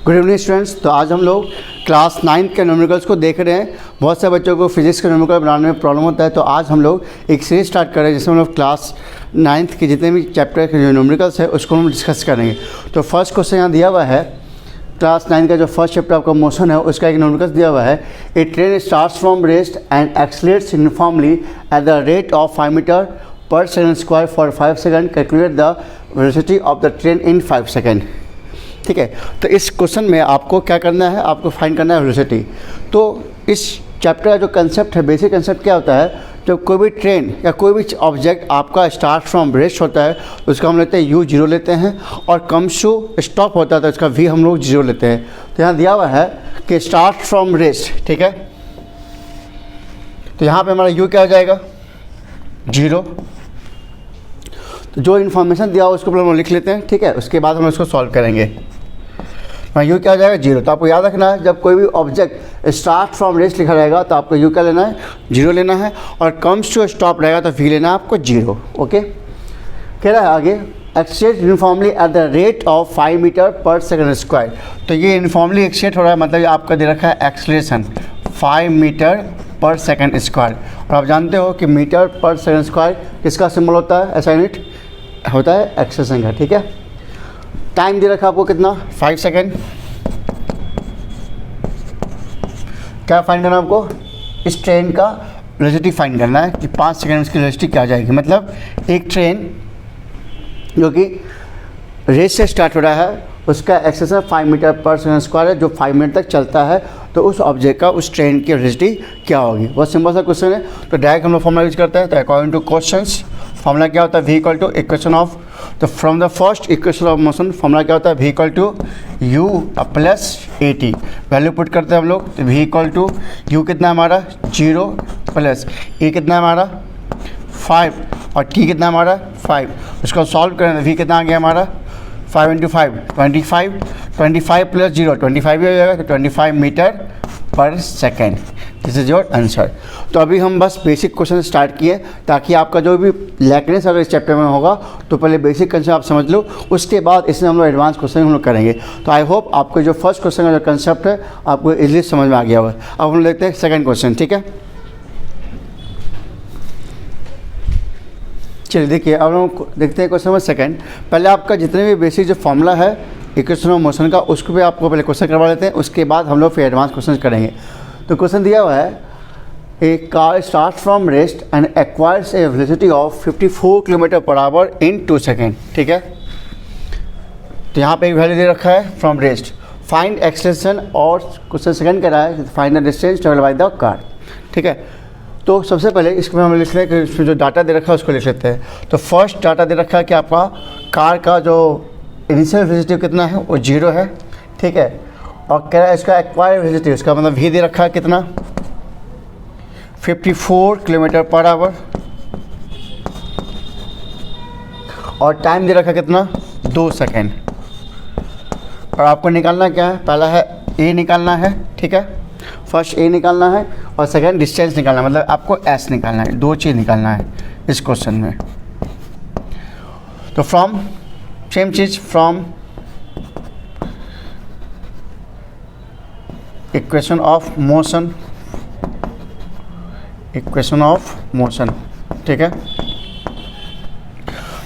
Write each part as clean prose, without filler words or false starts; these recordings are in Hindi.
Good evening students. तो आज हम लोग क्लास 9 के न्यूमेरिकल्स को देख रहे हैं। बहुत से बच्चों को फिजिक्स के न्यूमेरिकल बनाने में प्रॉब्लम होता है, तो आज हम लोग एक सीरीज स्टार्ट कर रहे हैं जिसमें हम लोग क्लास 9 के जितने भी चैप्टर के जो न्यूमेरिकल्स है उसको हम डिस्कस करेंगे। तो फर्स्ट क्वेश्चन यहाँ दिया हुआ है, क्लास 9 का जो फर्स्ट चैप्टर आपका मोशन है उसका एक न्यूमेरिकल्स दिया हुआ है। A train starts from rest and accelerates uniformly at the rate of 5 metre per second square for 5 second. Calculate the velocity of the train in 5 second. ठीक है, तो इस क्वेश्चन में आपको क्या करना है, आपको फाइंड करना है वेलोसिटी। तो इस चैप्टर का जो कंसेप्ट है, बेसिक कंसेप्ट क्या होता है, जब कोई भी ट्रेन या कोई भी ऑब्जेक्ट आपका स्टार्ट फ्रॉम रेस्ट होता है तो उसका हम लेते हैं u 0 लेते हैं, और कम्स टू स्टॉप होता है तो उसका v हम लोग 0 लेते हैं। तो यहाँ दिया हुआ है कि स्टार्ट फ्रॉम रेस्ट, ठीक है, तो यहाँ पे हमारा u क्या हो जाएगा 0। तो जो इन्फॉर्मेशन दिया हुआ उसको हम लिख लेते हैं, ठीक है, उसके बाद हम उसको सॉल्व करेंगे। यू क्या हो जाएगा 0। तो आपको याद रखना है, जब कोई भी ऑब्जेक्ट स्टार्ट फ्रॉम रेस्ट लिखा रहेगा तो आपको यू क्या लेना है 0 लेना है, और कम्स टू स्टॉप रहेगा तो v लेना है आपको 0। ओके, कह रहा है आगे accelerate uniformly at the rate of 5 metre per second square. तो ये यूनिफॉर्मली एक्सलेट हो रहा है, मतलब आपका दे रखा है acceleration 5 metre per second square. और आप जानते हो कि मीटर पर सेकंड स्क्वायर किसका सिंबल होता है, ऐसा यूनिट होता है एक्सेलेरेशन का। ठीक है, टाइम दे रखा आपको कितना 5 सेकंड। क्या फाइंड करना है आपको, इस ट्रेन का वेलोसिटी फाइंड करना है कि 5 सेकंड में इसकी वेलोसिटी क्या आ जाएगी। मतलब एक ट्रेन जो कि रेस से स्टार्ट हो रहा है उसका acceleration 5 metre per second square है, जो 5 मिनट तक चलता है, तो उस ऑब्जेक्ट का उस ट्रेन की वेलोसिटी क्या होगी। बहुत सिंपल सा क्वेश्चन है, तो डायरेक्ट हम लोग फॉर्मूला यूज करते हैं। तो अकॉर्डिंग टू क्वेश्चंस फॉर्मूला क्या होता है, v equal to equation of, तो from the first equation of motion formula क्या होता है, v equal to u plus at। Value put करते हैं हम लोग, तो v इक्वल टू u कितना है हमारा 0 प्लस a कितना है हमारा 5 और t कितना है हमारा 5। उसको सॉल्व करें तो v कितना आ गया हमारा 5 इंटू 5 25 प्लस 0 25 ही हो जाएगा, तो 25 मीटर पर second. This is your answer. तो अभी हम बस बेसिक क्वेश्चन स्टार्ट किए ताकि आपका जो भी लैकनेस अगर इस चैप्टर में होगा तो पहले बेसिक कंसेप्ट आप समझ लो, उसके बाद इसमें हम लोग एडवांस क्वेश्चन हम लोग करेंगे। तो आई होप आपको जो फर्स्ट क्वेश्चन का जो कंसेप्ट है आपको इजीली समझ में आ गया होगा। अब हम देखते हैं सेकेंड क्वेश्चन। ठीक है, चलिए देखिए, अब हम देखते हैं क्वेश्चन नंबर सेकंड। पहले आपका जितने भी बेसिक जो फॉर्मूला है इक्वेशन ऑफ मोशन का उसको भी आपको पहले क्वेश्चन करवा लेते हैं, उसके बाद हम लोग फिर एडवांस क्वेश्चन करेंगे। तो क्वेश्चन दिया हुआ है, a car start from rest and acquires a velocity of 54 kilometre per hour in 2 second. ठीक है, तो यहाँ पे एक वैल्यू दे रखा है फ्रॉम रेस्ट, फाइंड एक्सेलेरेशन, और क्वेश्चन सेकंड कह रहा है find the distance travel by the car. ठीक है, तो सबसे पहले इसमें हम लिख लें कि इसमें जो डाटा दे रखा है उसको लिख लेते हैं। तो फर्स्ट डाटा दे रखा है कि आपका कार का जो इनिशियल वेलोसिटी कितना है वो 0 है। ठीक है, और कह रहा है इसका एक्वायर्ड वेलोसिटी, उसका मतलब v दे रखा है कितना 54 किलोमीटर पर आवर, और टाइम दे रखा कितना 2 सेकेंड। और आपको निकालना क्या है, पहला है a निकालना है, ठीक है, फर्स्ट a निकालना है, और सेकेंड डिस्टेंस निकालना है, मतलब आपको s निकालना है। 2 चीज़ निकालना है इस क्वेश्चन में। तो from same cheese, from equation of motion, equation of motion. ठीक है,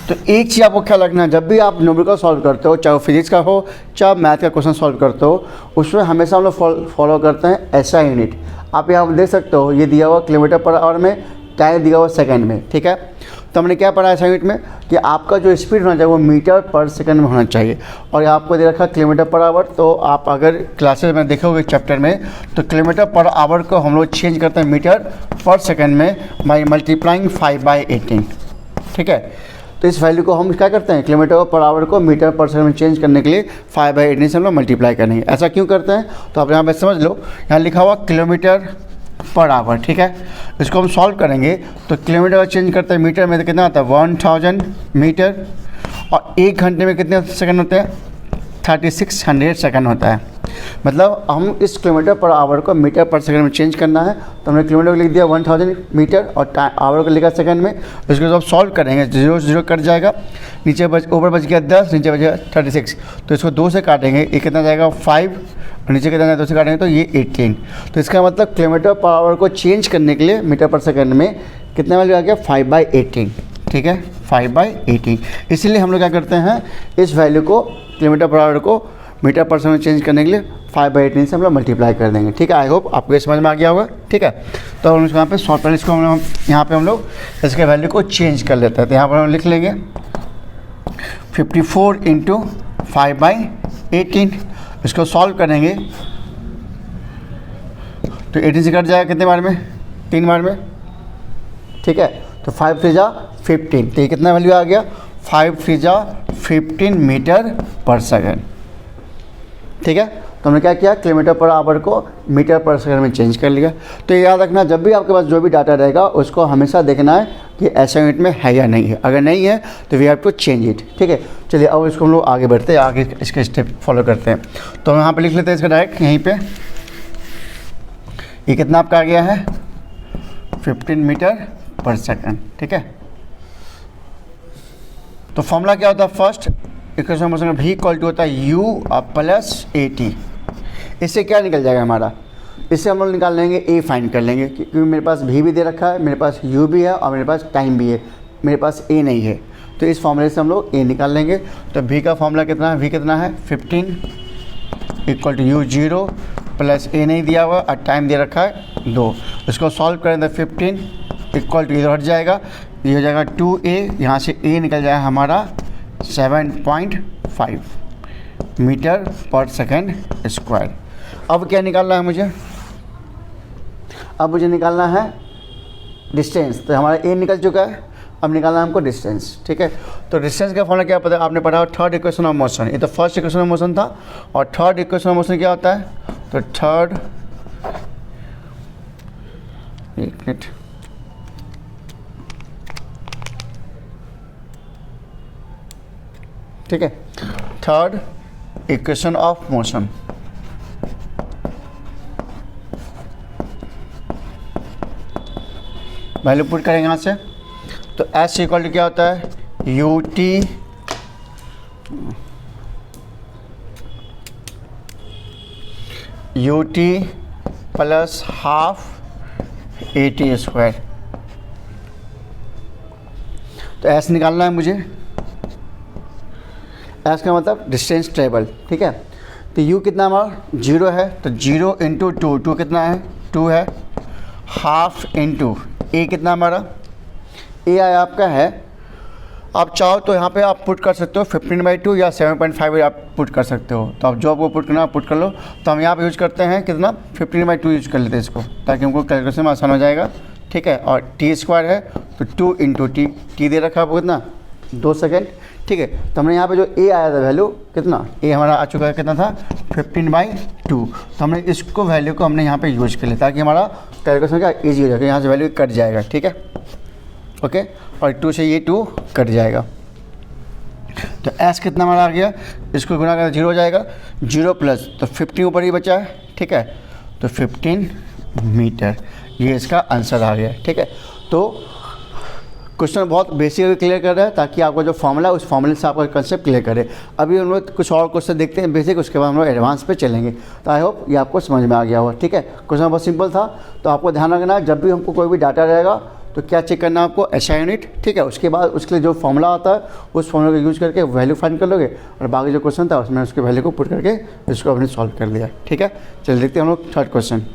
तो एक चीज़ आपको क्या लगना है, जब भी आप न्यूमेरिकल सॉल्व करते हो, चाहे फिजिक्स का हो चाहे मैथ का क्वेश्चन सॉल्व करते हो, उसमें हमेशा हम लोग फॉलो करते हैं ऐसा यूनिट। आप यहाँ देख सकते हो, ये दिया हुआ किलोमीटर पर आवर में, टाइम दिया हुआ सेकंड में। ठीक है, तो हमने क्या पढ़ा ऐसा यूनिट में कि आपका जो स्पीड होना चाहिए वो मीटर पर सेकंड में होना चाहिए, और आपको दे रखा किलोमीटर पर आवर। तो आप अगर क्लासेस में देखोगे चैप्टर में, तो किलोमीटर पर आवर को हम लोग चेंज करते हैं मीटर पर सेकंड में बाई मल्टीप्लाइंग 5/18। ठीक है, तो इस वैल्यू को हम क्या करते हैं, किलोमीटर पर आवर को मीटर पर सेकंड में चेंज करने के लिए 5/18 से हम लोग मल्टीप्लाई करेंगे। ऐसा क्यों करते हैं, तो आप यहाँ पे समझ लो, यहाँ लिखा हुआ किलोमीटर पर आवर। ठीक है, इसको हम सॉल्व करेंगे तो किलोमीटर का चेंज करते हैं मीटर में, तो कितना आता है 1000 मीटर, और 1 घंटे में कितने सेकंड होते हैं 3600 सेकंड होता है। मतलब हम इस किलोमीटर पर आवर को मीटर पर सेकंड में चेंज करना है, तो हमने किलोमीटर को लिख दिया 1000 मीटर और आवर को लिखा सेकंड में। इसको जब सॉल्व करेंगे 0 0 कट जाएगा, नीचे ऊपर बच गया 10, नीचे बच गया 36, तो इसको 2 से काटेंगे, ये कितना जाएगा 5 और नीचे कितना जाएगा 2 से काटेंगे तो ये 18। तो इसका मतलब किलोमीटर पर आवर को चेंज करने के लिए मीटर पर सेकंड में कितना वैल्यू आ गया 5/18। ठीक है, 5/18। इसलिए हम लोग क्या करते हैं, इस वैल्यू को किलोमीटर पर आवर को मीटर पर सेकंड में चेंज करने के लिए 5/18 से हम लोग मल्टीप्लाई कर देंगे। ठीक है, आई होप आपको ये समझ में आ गया होगा। ठीक है, तो हम यहाँ पे शॉर्ट पहले इसको हम यहाँ पे हम लोग इसके वैल्यू को चेंज कर लेते हैं। तो यहाँ पर हम लिख लेंगे 54 × 5/18। इसको सॉल्व करेंगे तो 18 से कट जाएगा कितने बार में, 3 बार में। ठीक है, तो 5 3 जा 15, तो ये कितना वैल्यू आ गया 5 3 जा 15 मीटर पर सेकंड। ठीक है, तो हमने क्या किया, किलोमीटर पर आवर को मीटर पर सेकंड में चेंज कर लिया। तो ये याद रखना, जब भी आपके पास जो भी डाटा रहेगा उसको हमेशा देखना है कि ऐसा यूनिट में है या नहीं है। अगर नहीं है तो we have to change it. ठीक है, चलिए अब इसको हम लोग आगे बढ़ते हैं, आगे इसके स्टेप फॉलो करते हैं। तो हम यहाँ पर लिख लेते हैं इसका डायरेक्ट यहीं पर। ये कितना आपका आ गया है 15 मीटर पर सेकंड। ठीक है, तो फॉर्मूला क्या होता है, फर्स्ट इक्वेशन में v इक्वल टू होता है u प्लस AT। इससे क्या निकल जाएगा हमारा, इससे हम लोग निकाल लेंगे a फाइंड कर लेंगे, क्योंकि मेरे पास v भी दे रखा है, मेरे पास u भी है और मेरे पास टाइम भी है, मेरे पास a नहीं है। तो इस फॉर्मूले से हम लोग a निकाल लेंगे। तो v का फॉर्मूला कितना है, v कितना है 15 equal to u 0 plus a नहीं दिया हुआ और टाइम दे रखा है 2। इसको सॉल्व करें तो 15 इक्वल टू इधर हट जाएगा, ये हो जाएगा 2a, यहाँ से a निकल जाएगा हमारा 7.5 मीटर पर सेकंड स्क्वायर। अब क्या निकालना है मुझे, अब मुझे निकालना है डिस्टेंस। तो हमारा a निकल चुका है, अब निकालना है हमको डिस्टेंस। ठीक है, तो डिस्टेंस का फॉर्मूला क्या पता है, आपने पढ़ा थर्ड इक्वेशन ऑफ मोशन। ये तो फर्स्ट इक्वेशन ऑफ मोशन था, और थर्ड इक्वेशन ऑफ मोशन क्या होता है, तो थर्ड, एक मिनट, ठीक है, third equation of motion. Value put करेंगे यहाँ से, तो एस इक्वल टू क्या होता है UT plus half AT square. तो एस निकालना है मुझे, एस का मतलब डिस्टेंस ट्रेवल। ठीक है, तो u कितना हमारा 0 है, तो 0 × 2, 2 कितना है 2 है, हाफ इंटू a कितना हमारा a आया आपका है, आप चाहो तो यहाँ पे आप पुट कर सकते हो 15/2 या 7.5 आप पुट कर सकते हो। तो आप जो आपको पुट करना पुट कर लो। तो हम यहाँ पे यूज़ करते हैं कितना 15/2 यूज़ कर लेते हैं इसको, ताकि हमको कैलकुलेशन में आसान हो जाएगा। ठीक है, और t स्क्वायर है तो 2 × t, t दे रखा है आपको कितना 2 सेकेंड। ठीक है, तो हमने यहाँ पे जो a आया था वैल्यू कितना, a हमारा आ चुका है कितना था 15/2। तो हमने इसको वैल्यू को हमने यहाँ पे यूज कर लिया, ताकि हमारा कैलकुलेशन क्या ईजी हो जाएगा, यहाँ से वैल्यू कट जाएगा। ठीक है, ओके, और 2 से ये 2 कट जाएगा। तो s कितना हमारा आ गया, इसको गुना करके 0 हो जाएगा, 0 प्लस तो 15 ऊपर ही बचा है। ठीक है, तो 15 मीटर, ये इसका आंसर आ गया। ठीक है, तो क्वेश्चन बहुत बेसिक क्लियर कर रहा है, ताकि आपका जो फॉर्मूला है उस फॉर्मूले से आपका कंसेप्ट क्लियर करे। अभी हम लोग कुछ और क्वेश्चन देखते हैं बेसिक, उसके बाद हम लोग एडवांस पे चलेंगे। तो आई होप ये आपको समझ में आ गया होगा। ठीक है, क्वेश्चन बहुत सिंपल था। तो आपको ध्यान रखना है, जब भी हमको कोई भी डाटा रहेगा तो क्या चेक करना है आपको, SI यूनिट। ठीक है, उसके बाद उसके लिए जो फॉर्मूला आता है उस फॉर्मूला को यूज़ करके वैल्यू फाइंड कर लोगे, और बाकी जो क्वेश्चन था उसमें उसके वैल्यू को पुट करके इसको हमने सॉल्व कर लिया। ठीक है, चलिए देखते हैं हम लोग थर्ड क्वेश्चन।